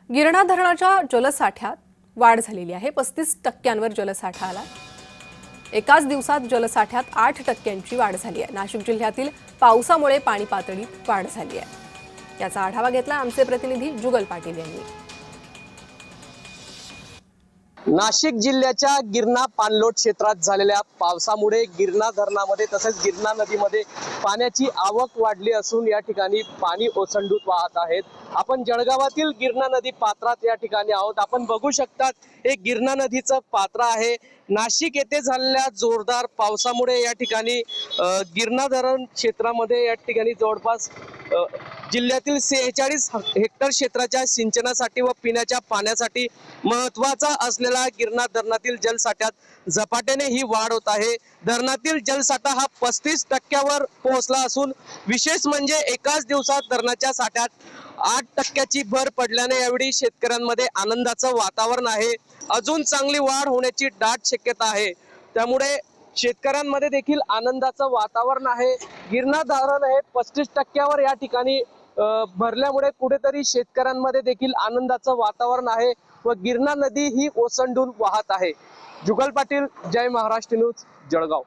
गिरणा धरणाच्या जलसाठ्यात वाढ झालेली आहे। 35% जलसाठा आला। एकाच दिवसात जलसाठ्यात 8% वाढ झाली आहे। नाशिक जिल्ह्यातील पावसामुळे पाणी पातळीत वाढ झाली आहे। याचा आढावा घेतला आमचे प्रतिनिधी जुगल पाटील यांनी। नाशिक जिल्ह्याच्या गिरणा पाणलोट क्षेत्रात झालेल्या पावसामुळे गिरणा धरणामध्ये तसेच गिरणा नदीमध्ये पाण्याची आवक वाढली असून या ठिकाणी पाणी ओसंडून वाहत आहेत। आपण जळगावातील गिरणा नदी पात्रात या ठिकाणी आहोत। आपण बघू शकतात हे गिरणा नदीचं पात्र आहे। नाशिक येथे झालेल्या जोरदार पावसामुळे या ठिकाणी गिरणा धरण क्षेत्रामध्ये या ठिकाणी जवळपास जिल्ह्यातील 46 हेक्टर क्षेत्राच्या सिंचनासाठी व पिण्याच्या पाण्यासाठी महत्त्वाचा असलेला गिरणा धरणातील जलसाठ्यात झपाट्याने ही वाढ होत आहे। धरणातील जलसाठा हा 35% पोहोचला असून विशेष म्हणजे एकाच दिवसात धरणाच्या साठ्यात 8% भर पडल्याने यावेळी शेतकऱ्यांमध्ये आनंदाचं वातावरण आहे। अजून चांगली वाढ होण्याची दाट शक्यता आहे। त्यामुळे शेतकऱ्यांमध्ये देखील आनंदाचं वातावरण आहे। गिरणा धरण हे 35% या ठिकाणी भरल्यामुळे कुठेतरी शेतकऱ्यांमध्ये देखील आनंदाचं वातावरण आहे व गिरणा नदी ही ओसंडून वाहत आहे। जुगल पाटील, जय महाराष्ट्र न्यूज, जळगाव।